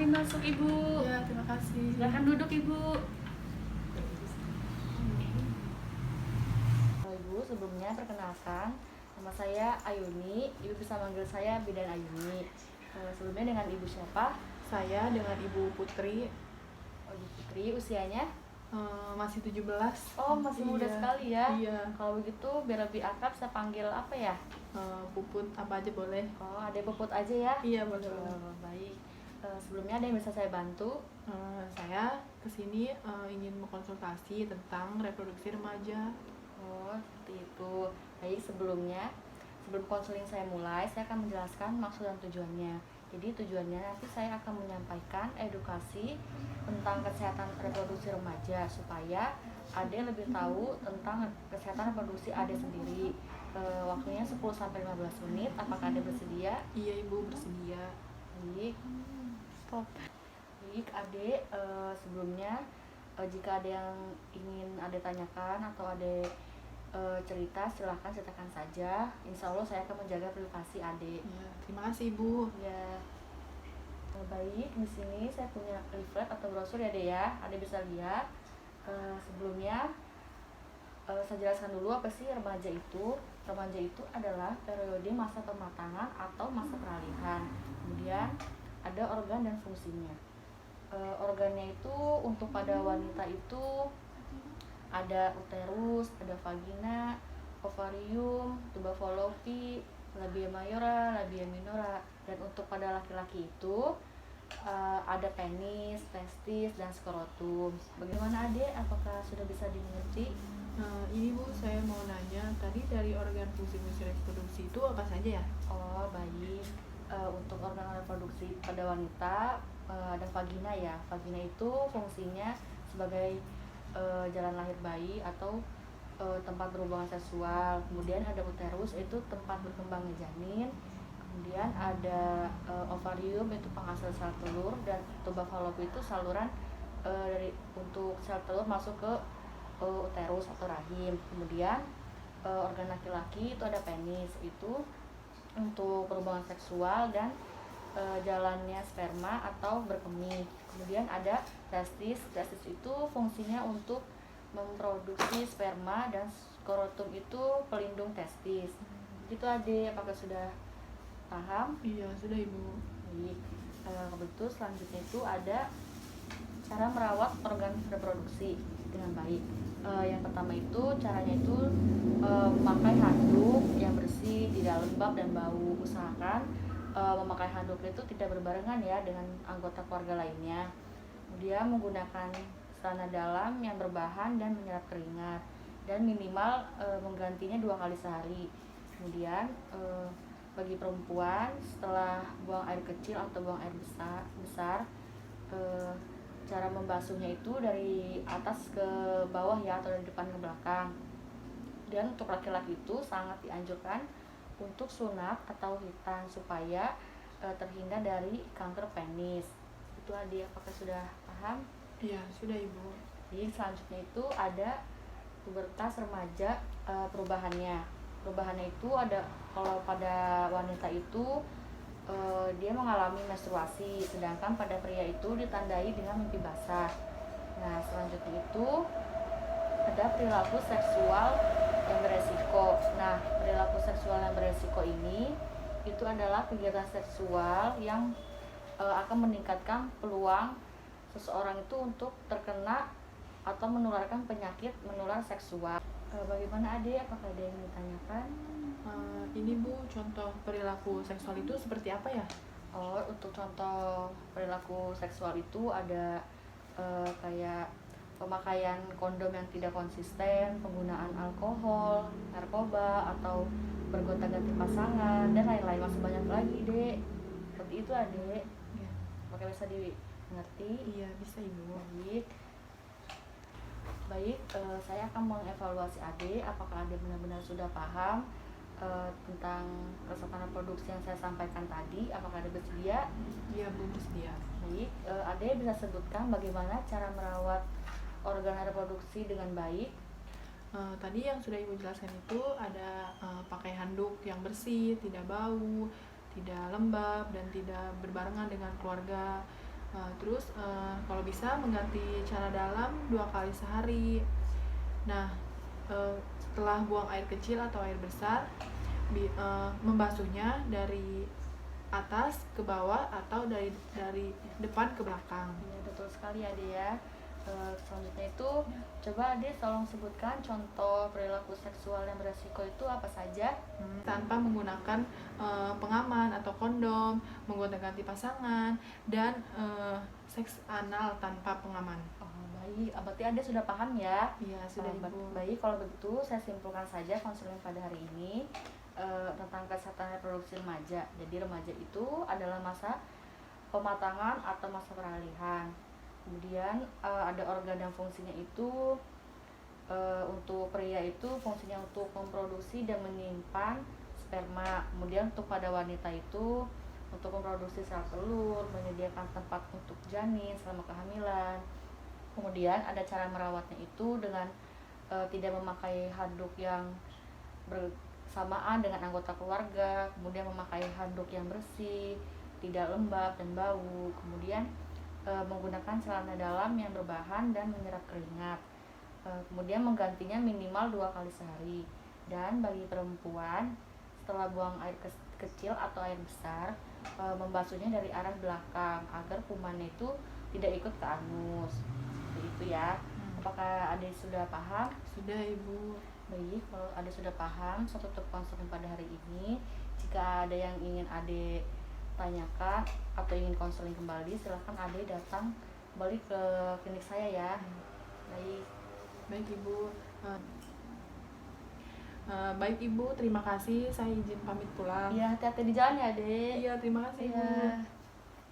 Mari masuk Ibu. Ya, terima kasih. Silakan duduk Ibu. Ibu, sebelumnya perkenalkan, nama saya Ayuni. Ibu bisa manggil saya Bidan Ayuni. Sebelumnya dengan Ibu siapa? Saya dengan Ibu Putri. Oh, Ibu Putri, usianya? Masih 17. Oh, masih muda Iya, sekali ya. Iya. Kalau begitu biar lebih akrab saya panggil apa ya? Puput apa aja boleh. Oh, Adek Puput aja ya? Iya, boleh. Baik. Sebelumnya ada yang bisa saya bantu? Saya kesini ingin mengkonsultasi tentang reproduksi remaja. Oh, seperti itu. Baik, sebelum konseling saya mulai, saya akan menjelaskan maksud dan tujuannya. Jadi tujuannya nanti saya akan menyampaikan edukasi tentang kesehatan reproduksi remaja supaya Ade lebih tahu tentang kesehatan reproduksi Ade sendiri. Waktunya 10-15 menit. Apakah Ade bersedia? Iya, Ibu bersedia. Baik. Stop. Baik, Ade, sebelumnya jika ada yang ingin Ade tanyakan atau Ade cerita, silahkan ceritakan saja. Insya Allah saya akan menjaga privasi Ade. Ya, terima kasih Ibu. Ya. Baik, di sini saya punya leaflet atau brosur ya Ade ya. Ade bisa lihat. Sebelumnya saya jelaskan dulu apa sih remaja itu. Remaja itu adalah periode masa pematangan atau masa peralihan. Kemudian ada organ dan fungsinya. Organnya itu untuk pada wanita itu ada uterus, ada vagina, ovarium, tuba fallopi, labia mayora, labia minora. Dan untuk pada laki-laki itu ada penis, testis, dan skrotum. Bagaimana Ade? Apakah sudah bisa dimengerti? Ini Bu, saya mau nanya, tadi dari organ fungsi-fungsi reproduksi itu apa saja ya? Oh, baik. Untuk organ reproduksi pada wanita ada vagina ya. Vagina itu fungsinya sebagai jalan lahir bayi atau tempat berhubungan seksual. Kemudian ada uterus, itu tempat berkembangnya janin. Kemudian ada ovarium, itu penghasil sel telur. Dan tuba fallopi itu saluran untuk sel telur masuk ke uterus atau rahim. Kemudian organ laki-laki itu ada penis, itu untuk berhubungan seksual dan jalannya sperma atau berkemih. Kemudian ada testis. Testis itu fungsinya untuk memproduksi sperma dan skrotum itu pelindung testis. Itu Ade, apakah sudah paham? Iya, sudah Ibu. Baik. Betul, selanjutnya itu ada cara merawat organ reproduksi dengan baik. Yang pertama itu caranya itu memakai handuk yang bersih, tidak lembab dan bau. Usahakan memakai handuk itu tidak berbarengan ya dengan anggota keluarga lainnya. Kemudian menggunakan celana dalam yang berbahan dan menyerap keringat, dan minimal menggantinya 2 kali sehari. Kemudian bagi perempuan, setelah buang air kecil atau buang air besar, cara membasuhnya itu dari atas ke bawah ya, atau dari depan ke belakang. Dan untuk laki-laki itu sangat dianjurkan untuk sunat atau hitan supaya terhindar dari kanker penis. Itu Ade, apakah sudah paham? Iya, sudah Ibu. Jadi selanjutnya itu ada pubertas remaja. Perubahannya itu ada, kalau pada wanita itu dia mengalami menstruasi, sedangkan pada pria itu ditandai dengan mimpi basah. Nah, selanjutnya itu ada perilaku seksual yang beresiko. Nah, perilaku seksual yang beresiko ini itu adalah kegiatan seksual yang akan meningkatkan peluang seseorang itu untuk terkena atau menularkan penyakit menular seksual. Bagaimana Ade? Apakah ada yang ditanyakan? Ini Bu, contoh perilaku seksual itu seperti apa ya? Oh, untuk contoh perilaku seksual itu ada kayak pemakaian kondom yang tidak konsisten, penggunaan alkohol, narkoba, atau bergonta-ganti pasangan, dan lain-lain. Masih banyak lagi, Dek. Seperti itu, Adek. Ya. Apakah bisa dimengerti? Iya, bisa Ibu. Baik, saya akan mengevaluasi Ade. Apakah Ade benar-benar sudah paham tentang kesehatan reproduksi yang saya sampaikan tadi? Apakah Ade bersedia? Iya Bu, bersedia. Baik, Ade bisa sebutkan bagaimana cara merawat organ reproduksi dengan baik? Tadi yang sudah Ibu jelaskan itu ada pakai handuk yang bersih, tidak bau, tidak lembab, dan tidak berbarengan dengan keluarga. Terus kalau bisa mengganti cara dalam 2 kali sehari. Nah, setelah buang air kecil atau air besar, membasuhnya dari atas ke bawah atau dari depan ke belakang. Iya, betul sekali Ade ya. Selanjutnya itu coba Ade tolong sebutkan contoh perilaku seksual yang beresiko itu apa saja. Tanpa menggunakan pengaman atau kondom, menggunakan ganti pasangan, dan seks anal tanpa pengaman. Oh, baik, berarti Ade sudah paham ya. Iya, sudah Ibu. Baik, kalau begitu saya simpulkan saja konseling pada hari ini tentang kesehatan reproduksi remaja. Jadi remaja itu adalah masa pematangan atau masa peralihan. Kemudian ada organ dan fungsinya itu untuk pria itu fungsinya untuk memproduksi dan menyimpan sperma. Kemudian untuk pada wanita itu untuk memproduksi sel telur, menyediakan tempat untuk janin selama kehamilan. Kemudian ada cara merawatnya itu dengan tidak memakai handuk yang bersamaan dengan anggota keluarga, kemudian memakai handuk yang bersih, tidak lembab dan bau, kemudian menggunakan celana dalam yang berbahan dan menyerap keringat, kemudian menggantinya minimal 2 kali sehari. Dan bagi perempuan setelah buang air kecil atau air besar, membasuhnya dari arah belakang agar kumannya itu tidak ikut ke anus. Seperti itu ya. Apakah Ade sudah paham? Sudah Ibu. Baik, kalau Ade sudah paham, saya tutup konseling pada hari ini. Jika ada yang ingin Ade tanyakan atau ingin konseling kembali, silahkan Ade datang kembali ke klinik saya ya. Baik Ibu. Baik Ibu, terima kasih. Saya izin pamit pulang. Iya, hati-hati di jalan ya, Ade. Iya, terima kasih Ibu. Iya.